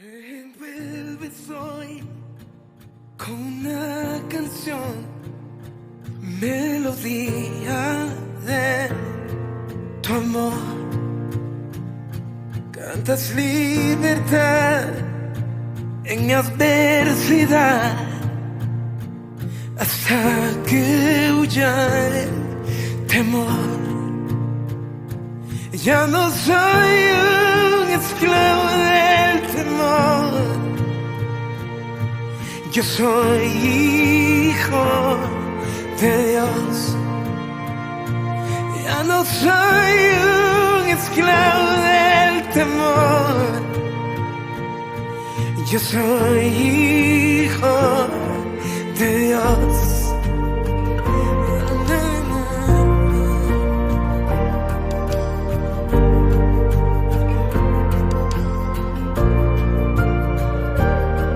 Envuelves hoy con una canción, melodía de tu amor. Cantas libertad en mi adversidad hasta que huya el temor. Ya no soy un esclavo del temor, yo soy hijo de Dios. Ya no soy un esclavo del temor, yo soy hijo de Dios.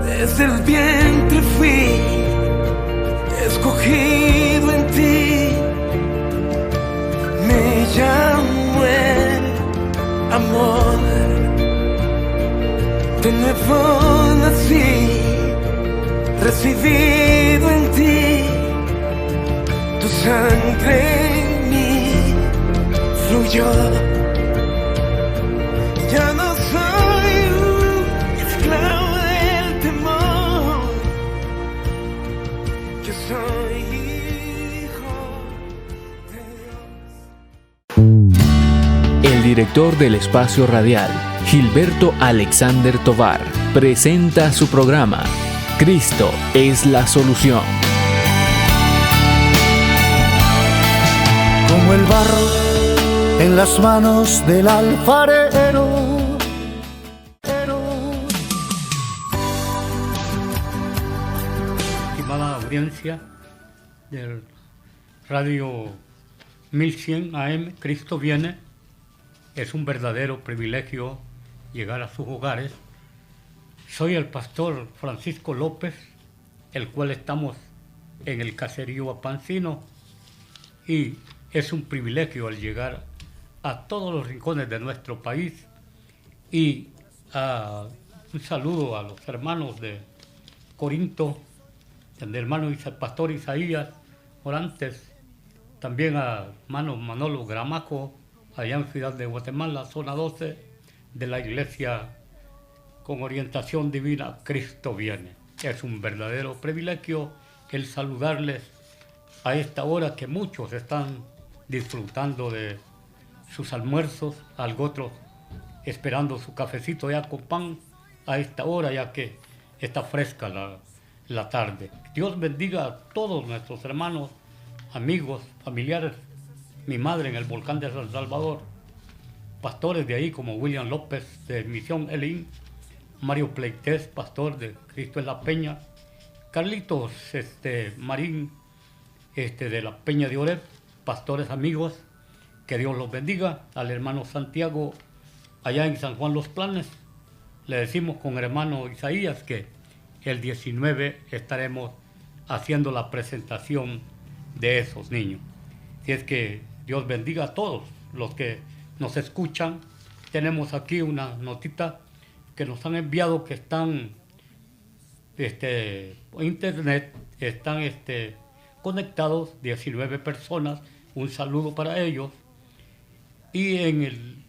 Desde el vientre fui escogido en ti, me llamo el amor. De nuevo nací, recibido en ti, tu sangre en mí fluyó. Ya no soy un esclavo del temor, yo soy hijo de Dios. El director del espacio radial, Gilberto Alexander Tovar, presenta su programa Cristo es la solución. Como el barro en las manos del alfarero. Estimada audiencia del Radio 1100 AM, Cristo viene. Es un verdadero privilegio llegar a sus hogares. Soy el pastor Francisco López, el cual estamos en el caserío Apancino, y es un privilegio al llegar a todos los rincones de nuestro país. Y un saludo a los hermanos de Corinto, el hermano pastor Isaías Morantes, también a hermano Manolo Gramaco, allá en Ciudad de Guatemala, zona 12 de la Iglesia con Orientación Divina Cristo Viene. Es un verdadero privilegio el saludarles a esta hora que muchos están disfrutando de sus almuerzos, otros esperando su cafecito ya con pan a esta hora, ya que está fresca la tarde. Dios bendiga a todos nuestros hermanos, amigos, familiares, mi madre en el volcán de San Salvador, pastores de ahí como William López de Misión Elín, Mario Pleites, pastor de Cristo en la Peña, Carlitos Marín de la Peña de Oreb, pastores amigos, que Dios los bendiga. Al hermano Santiago allá en San Juan Los Planes, le decimos con el hermano Isaías que el 19 estaremos haciendo la presentación de esos niños. Si es que Dios bendiga a todos los que nos escuchan. Tenemos aquí una notita que nos han enviado que están por internet, están conectados 19 personas. Un saludo para ellos. Y en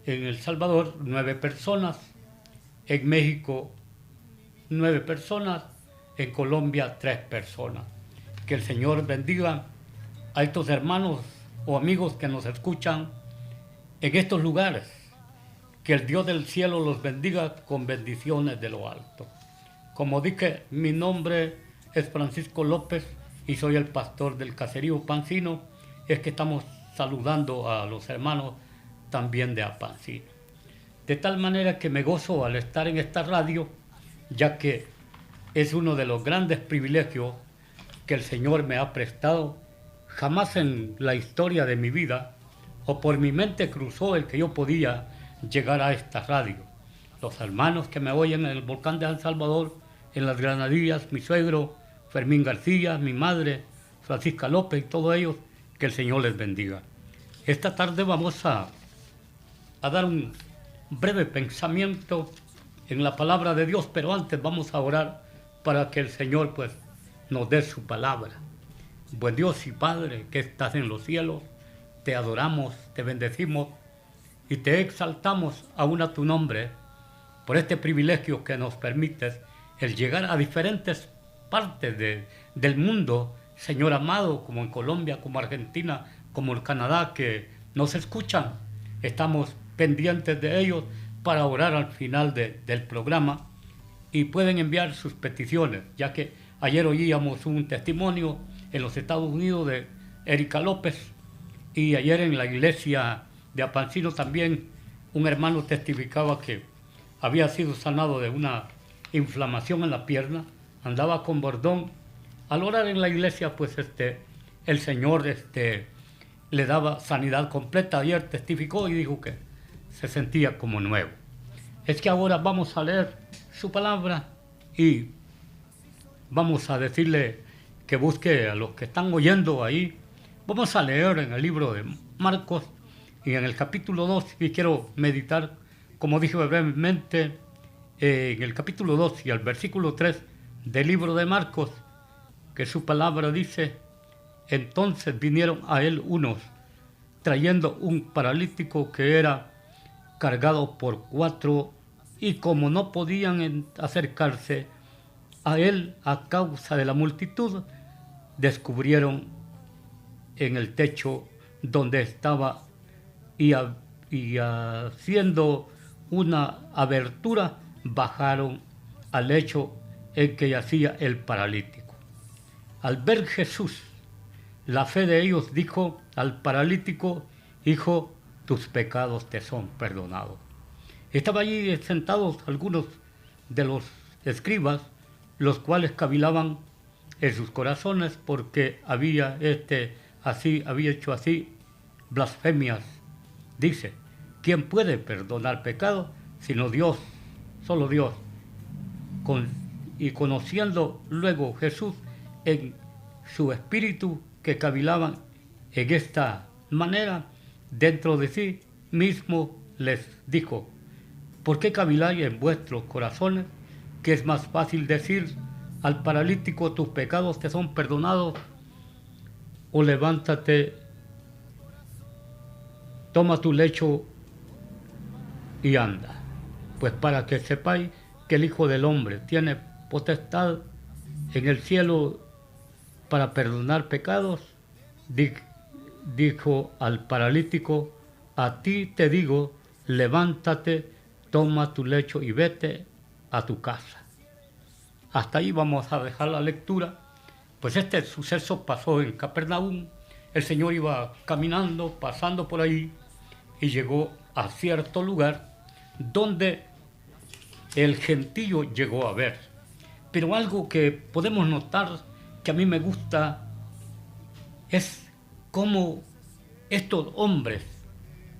El Salvador 9 personas, en México 9 personas, en Colombia 3 personas. Que el Señor bendiga a estos hermanos o amigos que nos escuchan en estos lugares. Que el Dios del cielo los bendiga con bendiciones de lo alto. Como dije, mi nombre es Francisco López y soy el pastor del caserío Apancino. Es que estamos saludando a los hermanos también de Apancino. De tal manera que me gozo al estar en esta radio, ya que es uno de los grandes privilegios que el Señor me ha prestado. Jamás en la historia de mi vida o por mi mente cruzó el que yo podía llegar a esta radio. Los hermanos que me oyen en el volcán de San Salvador, en las Granadillas, mi suegro Fermín García, mi madre Francisca López y todos ellos, que el Señor les bendiga. Esta tarde vamos a dar un breve pensamiento en la palabra de Dios, pero antes vamos a orar para que el Señor pues nos dé su palabra. Buen Dios y Padre que estás en los cielos, te adoramos, te bendecimos y te exaltamos aún a tu nombre por este privilegio que nos permites, el llegar a diferentes partes del mundo, Señor amado, como en Colombia, como Argentina, como en Canadá, que nos escuchan. Estamos pendientes de ellos para orar al final del programa y pueden enviar sus peticiones, ya que ayer oíamos un testimonio en los Estados Unidos de Erika López y ayer en la iglesia de Apancino también un hermano testificaba que había sido sanado de una inflamación en la pierna, andaba con bordón. Al orar en la iglesia, pues el Señor le daba sanidad completa. Ayer testificó y dijo que se sentía como nuevo. Es que ahora vamos a leer su palabra y vamos a decirle que busque a los que están oyendo ahí. Vamos a leer en el libro de Marcos y en el capítulo 2, y quiero meditar, como dije brevemente, en el capítulo 2 y al versículo 3 del libro de Marcos, que su palabra dice: entonces vinieron a él unos, trayendo un paralítico que era cargado por 4, y como no podían acercarse a él a causa de la multitud, descubrieron en el techo donde estaba y haciendo una abertura, bajaron al lecho en que yacía el paralítico. Al ver Jesús la fe de ellos, dijo al paralítico: hijo, tus pecados te son perdonados. Estaban allí sentados algunos de los escribas, los cuales cavilaban en sus corazones porque había hecho así blasfemias. Dice: ¿quién puede perdonar pecado sino Dios? Solo Dios. Y conociendo luego Jesús en su espíritu que cavilaban en esta manera, dentro de sí mismo les dijo: ¿por qué caviláis en vuestros corazones? Que es más fácil decir al paralítico: tus pecados te son perdonados, o levántate, toma tu lecho y anda. Pues para que sepáis que el Hijo del Hombre tiene potestad en el cielo para perdonar pecados, dijo al paralítico: a ti te digo, levántate, toma tu lecho y vete a tu casa. Hasta ahí vamos a dejar la lectura. Pues este suceso pasó en Capernaum. El Señor iba caminando, pasando por ahí, y llegó a cierto lugar donde el gentío llegó a ver. Pero algo que podemos notar, que a mí me gusta, es cómo estos hombres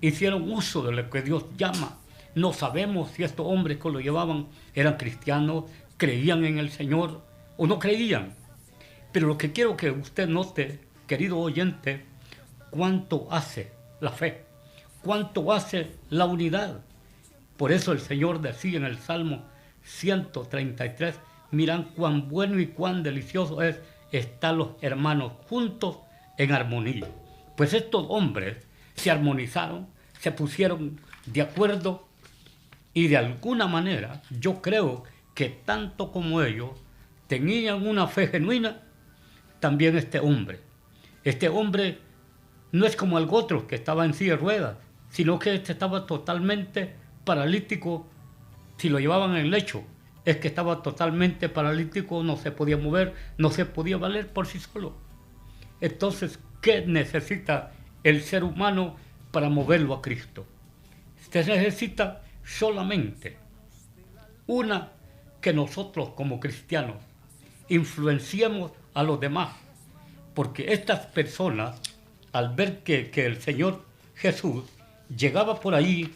hicieron uso de lo que Dios llama. No sabemos si estos hombres que lo llevaban eran cristianos, creían en el Señor o no creían. Pero lo que quiero que usted note, querido oyente, cuánto hace la fe, cuánto hace la unidad. Por eso el Señor decía en el Salmo 133, mirad cuán bueno y cuán delicioso es estar los hermanos juntos en armonía. Pues estos hombres se armonizaron, se pusieron de acuerdo, y de alguna manera yo creo que tanto como ellos tenían una fe genuina, también este hombre no es como el otro que estaba en silla de ruedas, sino que estaba totalmente paralítico. Si lo llevaban en el lecho, es que estaba totalmente paralítico, no se podía mover, no se podía valer por sí solo. Entonces, ¿qué necesita el ser humano para moverlo a Cristo? Se necesita solamente que nosotros como cristianos influenciemos a los demás, porque estas personas, al ver que el Señor Jesús llegaba por ahí,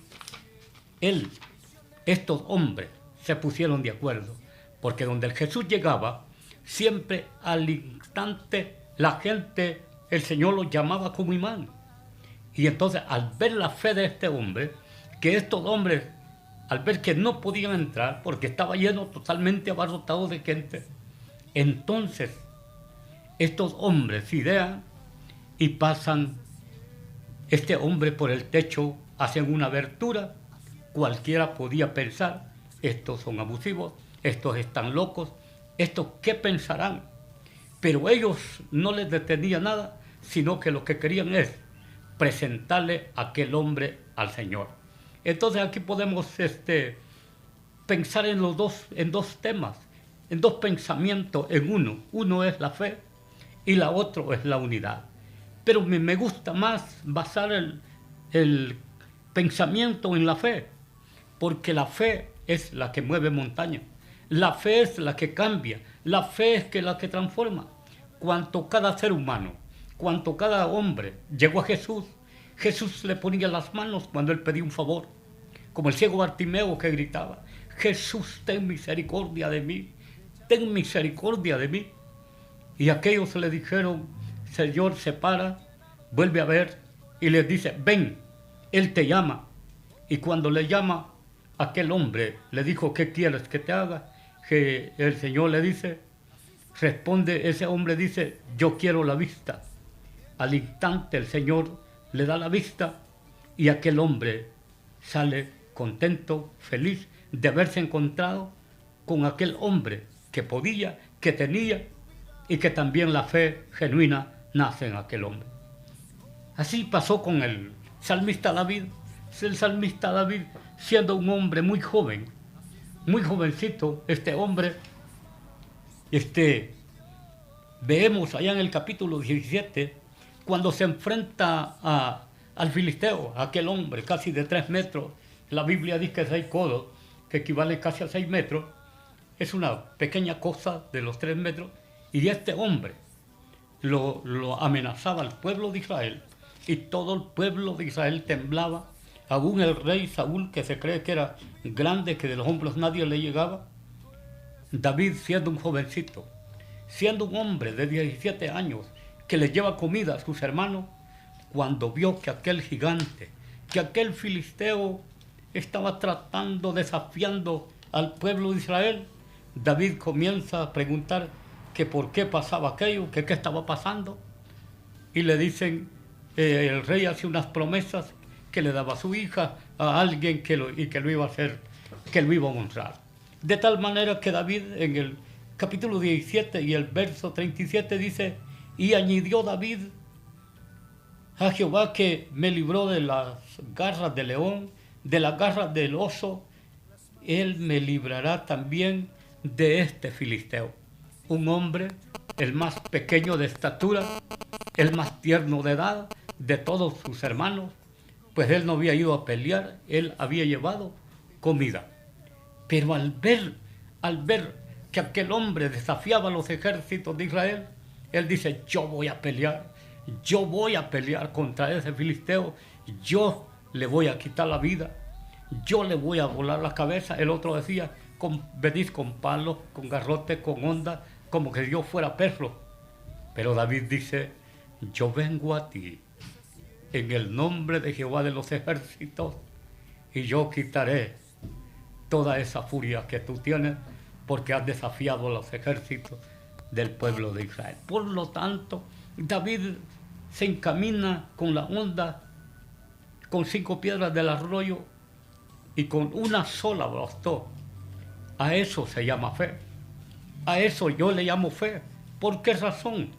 estos hombres se pusieron de acuerdo, porque donde el Jesús llegaba, siempre al instante la gente, el Señor los llamaba como imán. Y entonces, al ver la fe de este hombre, que estos hombres al ver que no podían entrar porque estaba lleno, totalmente abarrotado de gente, entonces estos hombres idean y pasan este hombre por el techo, hacen una abertura. Cualquiera podía pensar, estos son abusivos, estos están locos, estos qué pensarán. Pero ellos no les detenía nada, sino que lo que querían es presentarle a aquel hombre al Señor. Entonces aquí podemos pensar en dos temas, en dos pensamientos en uno. Uno es la fe y la otra es la unidad. Pero me gusta más basar el pensamiento en la fe, porque la fe es la que mueve montañas, la fe es la que cambia, la fe es la que transforma. Cuanto cada ser humano, cuanto cada hombre llegó a Jesús, Jesús le ponía las manos cuando él pedía un favor, como el ciego Bartimeo que gritaba: Jesús, ten misericordia de mí, ten misericordia de mí. Y aquellos le dijeron: Señor, se para, vuelve a ver y les dice: ven, Él te llama. Y cuando le llama, aquel hombre le dijo: ¿qué quieres que te haga? Que el Señor le dice, responde, ese hombre dice: yo quiero la vista. Al instante el Señor le da la vista y aquel hombre sale contento, feliz de haberse encontrado con aquel hombre que podía, que tenía, y que también la fe genuina nace en aquel hombre. Así pasó con el salmista David. El salmista David, siendo un hombre muy joven, muy jovencito, este hombre, vemos allá en el capítulo 17, cuando se enfrenta al filisteo, aquel hombre casi de 3 metros, la Biblia dice que 6 codos, que equivale casi a 6 metros, es una pequeña cosa de los 3 metros, y este hombre lo amenazaba al pueblo de Israel, y todo el pueblo de Israel temblaba. Aún el rey Saúl, que se cree que era grande, que de los hombros nadie le llegaba. David, siendo un jovencito, siendo un hombre de 17 años, que le lleva comida a sus hermanos, cuando vio que aquel gigante, que aquel filisteo estaba desafiando al pueblo de Israel, David comienza a preguntar que por qué pasaba aquello, que qué estaba pasando, y le dicen, el rey hace unas promesas que le daba a su hija a alguien que lo iba a hacer, que lo iba a honrar. De tal manera que David en el capítulo 17 y el verso 37 dice: y añadió David a Jehová que me libró de las garras del león, de las garras del oso, él me librará también de este filisteo. Un hombre, el más pequeño de estatura, el más tierno de edad de todos sus hermanos, pues él no había ido a pelear, él había llevado comida. Pero al ver que aquel hombre desafiaba a los ejércitos de Israel, él dice: yo voy a pelear contra ese filisteo, yo le voy a quitar la vida, yo le voy a volar la cabeza. El otro decía: venid con palos, con garrotes, con ondas, como que yo fuera perro. Pero David dice: yo vengo a ti en el nombre de Jehová de los ejércitos, y yo quitaré toda esa furia que tú tienes, porque has desafiado a los ejércitos del pueblo de Israel. Por lo tanto, David se encamina con la onda, con 5 piedras del arroyo y con una sola bastó. A eso se llama fe. A eso yo le llamo fe. ¿Por qué razón?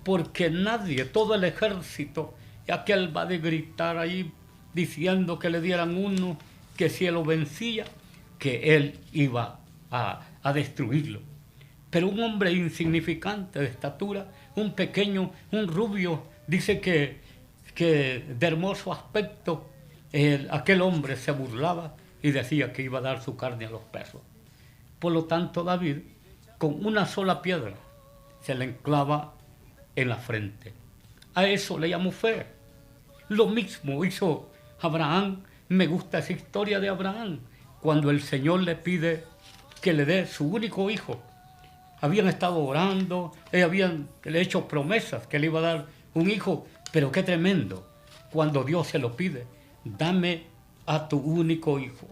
Porque nadie, todo el ejército, y aquel va de gritar ahí diciendo que le dieran uno, que si él lo vencía, que él iba a destruirlo. Pero un hombre insignificante de estatura, un pequeño, un rubio, dice que de hermoso aspecto, aquel hombre se burlaba y decía que iba a dar su carne a los perros. Por lo tanto, David, con una sola piedra, se le enclava en la frente. A eso le llamo fe. Lo mismo hizo Abraham. Me gusta esa historia de Abraham, cuando el Señor le pide que le dé su único hijo. Habían estado orando, habían hecho promesas que le iba a dar un hijo, pero qué tremendo, cuando Dios se lo pide: dame a tu único hijo.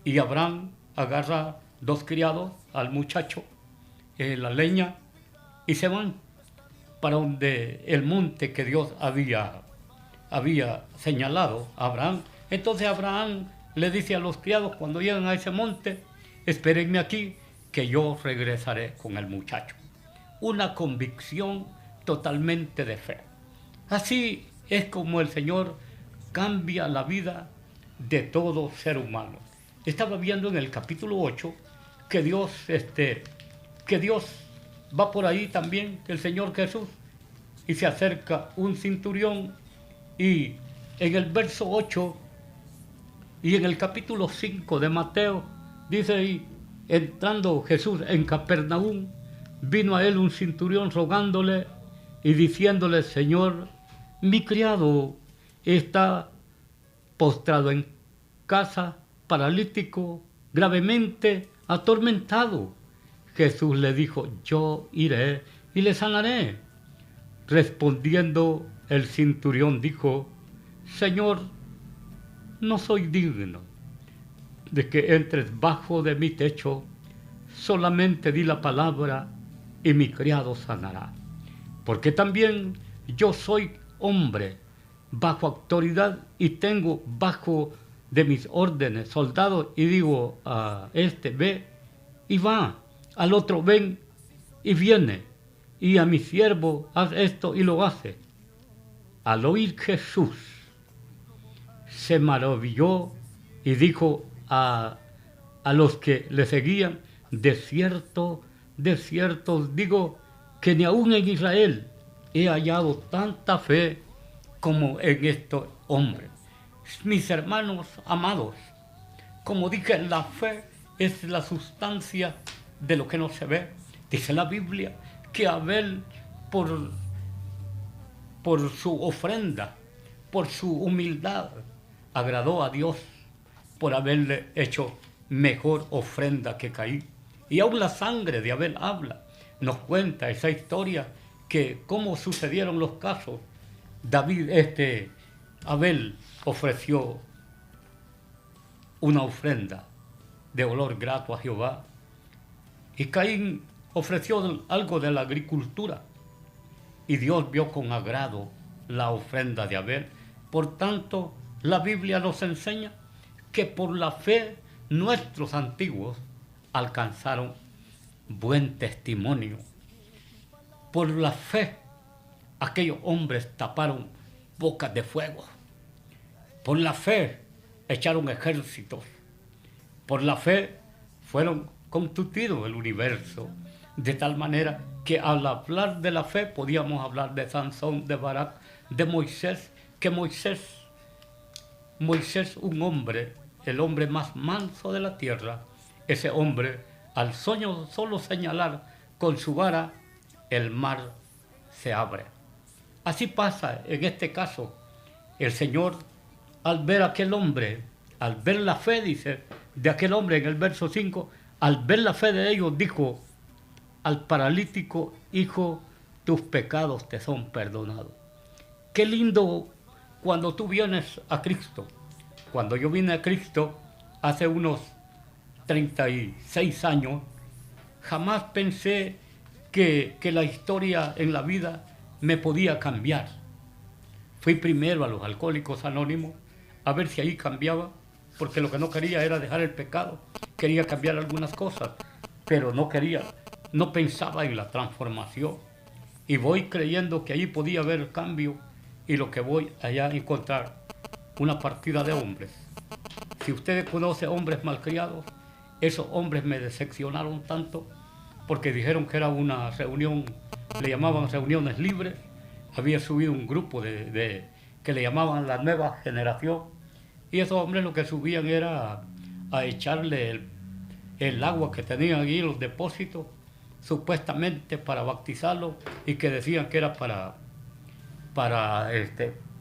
Y Abraham agarra 2 criados al muchacho, la leña, y se van para donde el monte que Dios había señalado a Abraham. Entonces Abraham le dice a los criados, cuando llegan a ese monte, espérenme aquí, que yo regresaré con el muchacho. Una convicción totalmente de fe. Así es como el Señor cambia la vida de todo ser humano. Estaba viendo en el capítulo 8 que Dios va por ahí también, el Señor Jesús, y se acerca un centurión, y en el verso 8 y en el capítulo 5 de Mateo, dice ahí, entrando Jesús en Capernaum, vino a él un centurión rogándole y diciéndole, Señor, mi criado está postrado en casa, paralítico, gravemente atormentado. Jesús le dijo, yo iré y le sanaré. Respondiendo el centurión dijo, Señor, no soy digno de que entres bajo de mi techo, solamente di la palabra y mi criado sanará. Porque también yo soy hombre bajo autoridad y tengo bajo de mis órdenes soldados, y digo a este ve y va, al otro ven y viene, y a mi siervo haz esto y lo hace. Al oír Jesús se maravilló y dijo a los que le seguían, de cierto os digo que ni aún en Israel he hallado tanta fe como en estos hombres. Mis hermanos amados, como dije, la fe es la sustancia de lo que no se ve. Dice la Biblia que Abel, por su ofrenda, por su humildad, agradó a Dios por haberle hecho mejor ofrenda que Caín. Y aún la sangre de Abel habla, nos cuenta esa historia, que cómo sucedieron los casos. Abel ofreció una ofrenda de olor grato a Jehová, y Caín ofreció algo de la agricultura, y Dios vio con agrado la ofrenda de Abel. Por tanto, la Biblia nos enseña que por la fe nuestros antiguos alcanzaron buen testimonio. Por la fe aquellos hombres taparon bocas de fuego. Por la fe echaron ejércitos. Por la fe fueron constituidos el universo. De tal manera que al hablar de la fe podíamos hablar de Sansón, de Barak, de Moisés, que Moisés, un hombre, el hombre más manso de la tierra, ese hombre, al solo señalar con su vara, el mar se abre. Así pasa en este caso. El Señor, al ver a aquel hombre, al ver la fe, dice, de aquel hombre en el verso 5, al ver la fe de ellos, dijo al paralítico, hijo, tus pecados te son perdonados. Qué lindo cuando tú vienes a Cristo. Cuando yo vine a Cristo hace unos 36 años, jamás pensé que la historia en la vida me podía cambiar. Fui primero a los Alcohólicos Anónimos a ver si ahí cambiaba, porque lo que no quería era dejar el pecado. Quería cambiar algunas cosas, pero no pensaba en la transformación. Y voy creyendo que allí podía haber cambio, y lo que voy allá a encontrar, una partida de hombres. Si ustedes conocen hombres malcriados, esos hombres me decepcionaron tanto, porque dijeron que era una reunión, le llamaban reuniones libres. Había subido un grupo que le llamaban la nueva generación, y esos hombres lo que subían era a echarle el agua que tenían allí en los depósitos, supuestamente para bautizarlo, y que decían que era para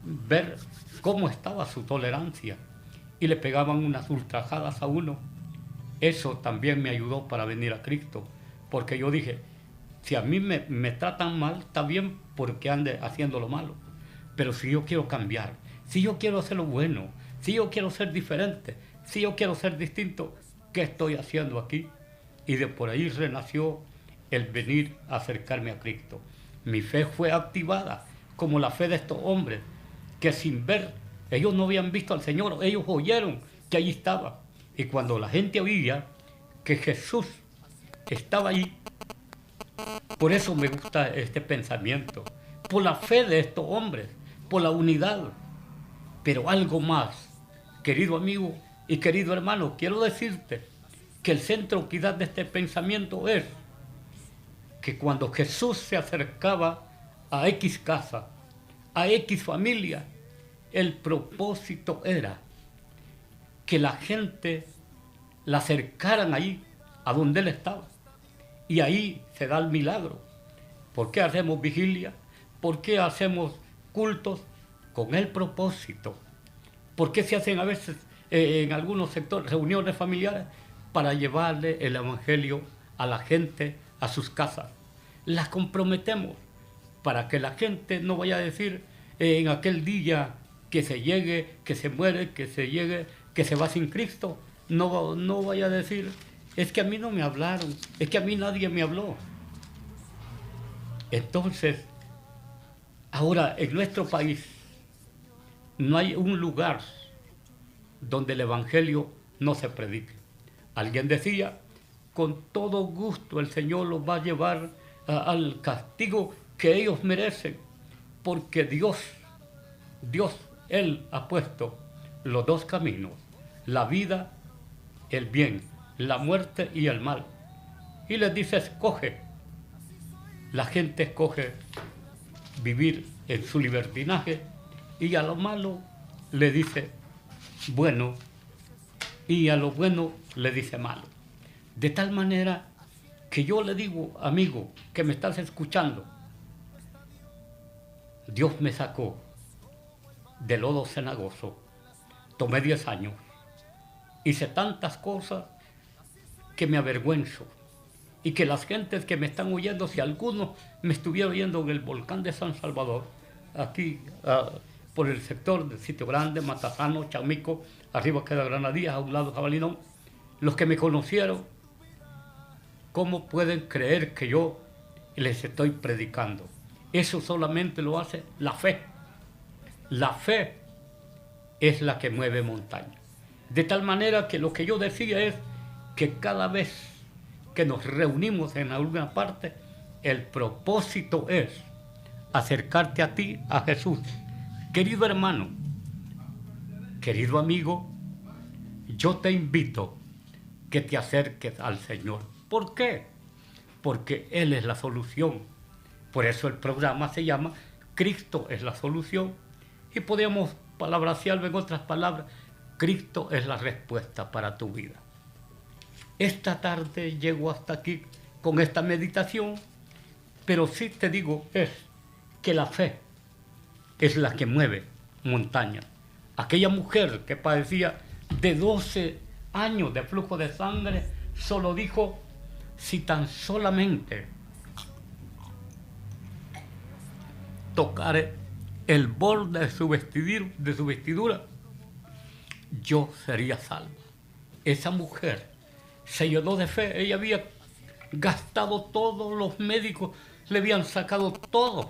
ver cómo estaba su tolerancia, y le pegaban unas ultrajadas a uno. Eso también me ayudó para venir a Cristo, porque yo dije, si a mí me tratan mal, está bien porque ande haciendo lo malo, pero si yo quiero cambiar, si yo quiero hacer lo bueno, si yo quiero ser diferente, Si yo quiero ser distinto, ¿qué estoy haciendo aquí? Y de por ahí renació el venir a acercarme a Cristo. Mi fe fue activada, como la fe de estos hombres, que sin ver, ellos no habían visto al Señor, ellos oyeron que allí estaba. Y cuando la gente oía que Jesús estaba ahí, por eso me gusta este pensamiento, por la fe de estos hombres, por la unidad. Pero algo más, querido amigo y querido hermano, quiero decirte que el centro quizás de este pensamiento es que cuando Jesús se acercaba a X casa, a X familia, el propósito era que la gente la acercaran ahí, a donde Él estaba. Y ahí se da el milagro. ¿Por qué hacemos vigilia? ¿Por qué hacemos cultos? Con el propósito. ¿Por qué se hacen a veces en algunos sectores reuniones familiares? Para llevarle el evangelio a la gente, a sus casas. Las comprometemos para que la gente no vaya a decir en aquel día que se llegue, que se muere, que se llegue, que se va sin Cristo. No vaya a decir, es que a mí no me hablaron, es que a mí nadie me habló. Entonces, ahora en nuestro país no hay un lugar donde el evangelio no se predique. Alguien decía, con todo gusto el Señor los va a llevar al castigo que ellos merecen, porque Dios, Él ha puesto los dos caminos, la vida, el bien, la muerte y el mal. Y les dice, escoge. La gente escoge vivir en su libertinaje y a lo malo le dice bueno y a lo bueno le dice malo. De tal manera que yo le digo, amigo, que me estás escuchando, Dios me sacó de lodo cenagoso, tomé 10 años, hice tantas cosas que me avergüenzo y que las gentes que me están oyendo, si algunos me estuvieran oyendo en el volcán de San Salvador, aquí por el sector de Sitio Grande, Matazano, Chamico, arriba queda Granadillas, a un lado Jabalinón, los que me conocieron, ¿cómo pueden creer que yo les estoy predicando? Eso solamente lo hace la fe. La fe es la que mueve montañas. De tal manera que lo que yo decía es que cada vez que nos reunimos en alguna parte, el propósito es acercarte a ti, a Jesús. Querido hermano, querido amigo, yo te invito que te acerques al Señor. ¿Por qué? Porque Él es la solución. Por eso el programa se llama Cristo es la solución. Y podemos parafrasearlo en otras palabras, Cristo es la respuesta para tu vida. Esta tarde llego hasta aquí con esta meditación, pero sí te digo es que la fe es la que mueve montañas. Aquella mujer que padecía de 12 años de flujo de sangre, solo dijo, si tan solamente tocare el borde de su vestidura, yo sería salva. Esa mujer se llenó de fe, ella había gastado todos los médicos, le habían sacado todo.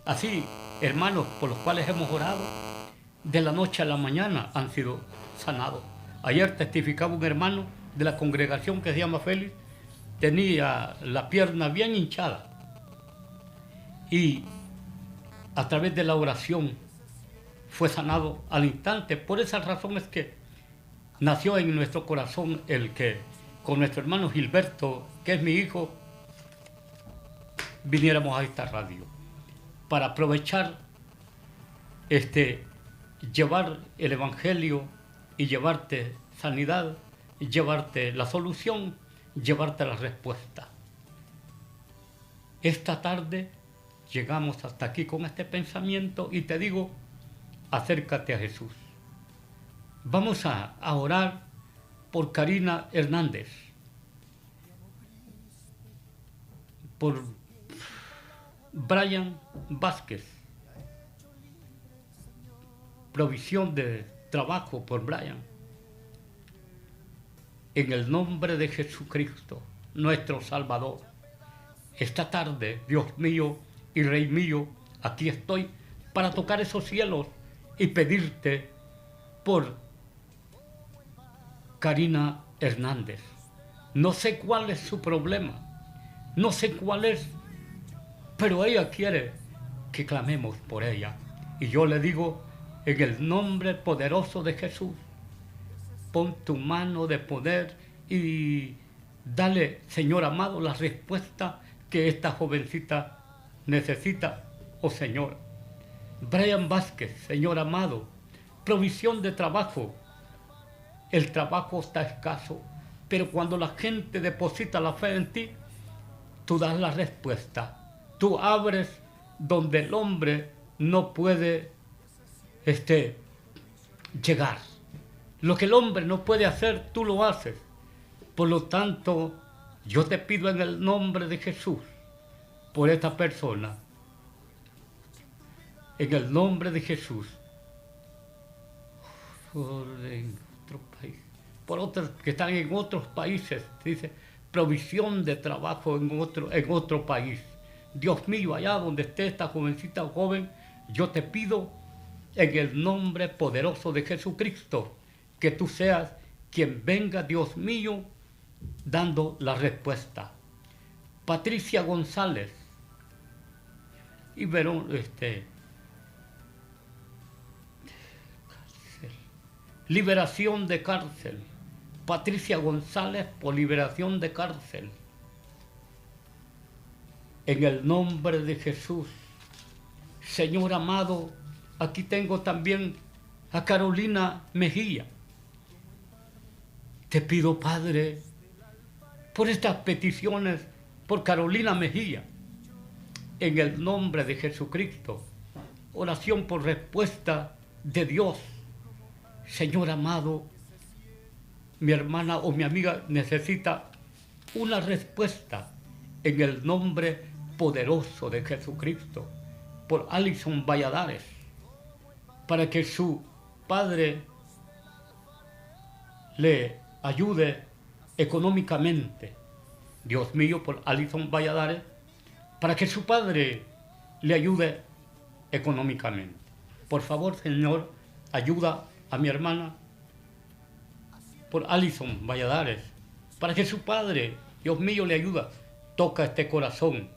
Así, hermanos por los cuales hemos orado, de la noche a la mañana han sido sanados. Ayer testificaba un hermano de la congregación que se llama Félix, tenía la pierna bien hinchada y a través de la oración fue sanado al instante. Por esa razón es que nació en nuestro corazón el que con nuestro hermano Gilberto, que es mi hijo, viniéramos a esta radio para aprovechar llevar el evangelio y llevarte sanidad, llevarte la solución, llevarte la respuesta. Esta tarde llegamos hasta aquí con este pensamiento y te digo, acércate a Jesús. Vamos a orar por Karina Hernández, por Brian Vázquez, provisión de trabajo por Brian, en el nombre de Jesucristo, nuestro Salvador. Esta tarde, Dios mío y Rey mío, aquí estoy para tocar esos cielos y pedirte por Karina Hernández. No sé cuál es su problema, no sé cuál es, pero ella quiere que clamemos por ella. Y yo le digo, en el nombre poderoso de Jesús, pon tu mano de poder y dale, Señor amado, la respuesta que esta jovencita necesita, oh Señor. Brian Vázquez, Señor amado, provisión de trabajo. El trabajo está escaso, pero cuando la gente deposita la fe en ti, tú das la respuesta. Tú abres donde el hombre no puede llegar. Lo que el hombre no puede hacer, tú lo haces. Por lo tanto, yo te pido en el nombre de Jesús, por esta persona, en el nombre de Jesús, por otros que están en otros países, dice, provisión de trabajo en otro país. Dios mío, allá donde esté esta jovencita o joven, yo te pido en el nombre poderoso de Jesucristo, que tú seas quien venga, Dios mío, dando la respuesta. Patricia González y Verón, liberación de cárcel. Patricia González por liberación de cárcel. En el nombre de Jesús. Señor amado, aquí tengo también a Carolina Mejía. Te pido, Padre, por estas peticiones, por Carolina Mejía, en el nombre de Jesucristo. Oración por respuesta de Dios. Señor amado, mi hermana o mi amiga necesita una respuesta en el nombre poderoso de Jesucristo, por Alison Valladares, para que su padre le ayude económicamente. Dios mío, por Alison Valladares, para que su padre le ayude económicamente. Por favor, Señor, ayuda a mi hermana por Alison Valladares, para que su padre, Dios mío, le ayuda. Toca este corazón,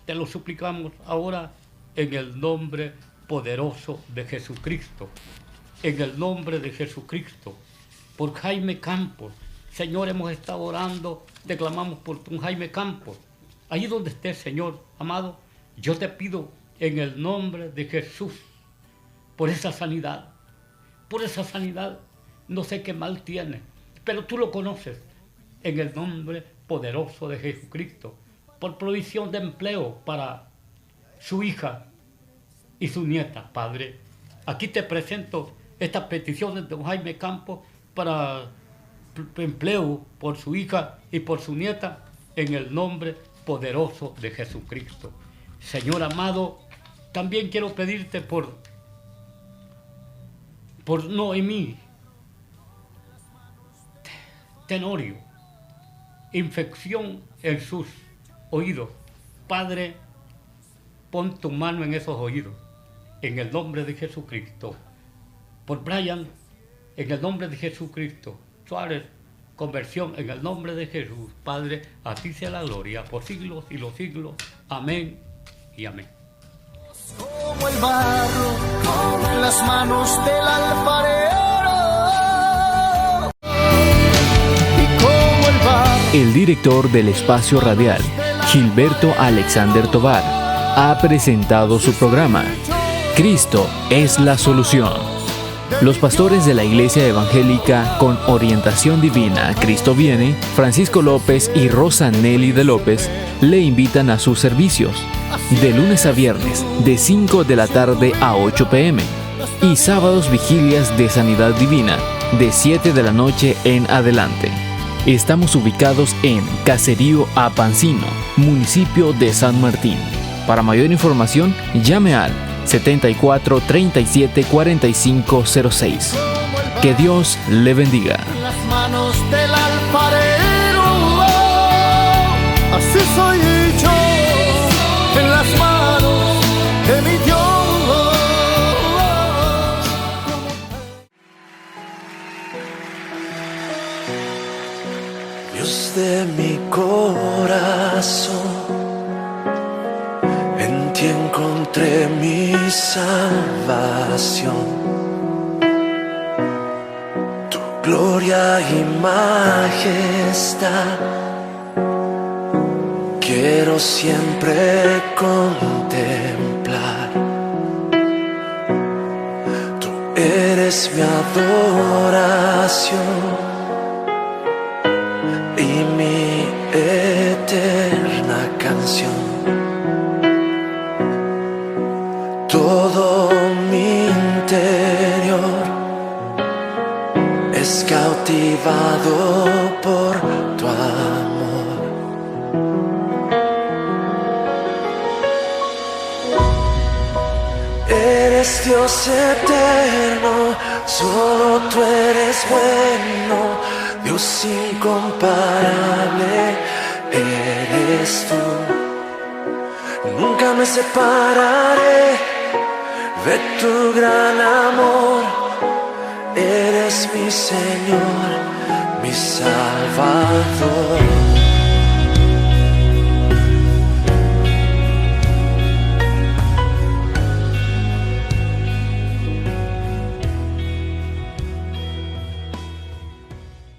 te lo suplicamos ahora en el nombre poderoso de Jesucristo, en el nombre de Jesucristo, por Jaime Campos. Señor, hemos estado orando, declamamos por un Jaime Campos. Allí donde esté, Señor amado, yo te pido en el nombre de Jesús, por esa sanidad, no sé qué mal tiene, pero tú lo conoces, en el nombre poderoso de Jesucristo, por provisión de empleo para su hija y su nieta, Padre. Aquí te presento estas peticiones de Jaime Campos para empleo por su hija y por su nieta, en el nombre poderoso de Jesucristo. Señor amado, también quiero pedirte por Noemí Tenorio, infección en sus oídos. Padre, pon tu mano en esos oídos, en el nombre de Jesucristo. Por Brian, en el nombre de Jesucristo. Suárez, conversión, en el nombre de Jesús. Padre, a ti sea la gloria por siglos y los siglos. Amén y amén. Como el barro, como en las manos del alfarero. Y como el barro. El director del espacio radial, Gilberto Alexander Tovar, ha presentado su programa, Cristo es la solución. Los pastores de la Iglesia Evangélica con Orientación Divina Cristo Viene, Francisco López y Rosa Nelly de López, le invitan a sus servicios, de lunes a viernes, de 5 de la tarde a 8 p.m. y sábados vigilias de Sanidad Divina, de 7 de la noche en adelante. Estamos ubicados en Caserío Apancino, municipio de San Martín. Para mayor información, llame al 74 37 45 06. Que Dios le bendiga. En las manos del alfarero, así soy yo, en las manos de mi Dios. Dios de mi corazón, en ti encontré mi salvación. Gloria y majestad quiero siempre contemplar. Tú eres mi adoración y mi eterna canción. Todo mi interior es cautivado por tu amor. Eres Dios eterno, solo tú eres bueno, Dios incomparable eres tú. Nunca me separaré de tu gran amor. Eres mi Señor, mi Salvador.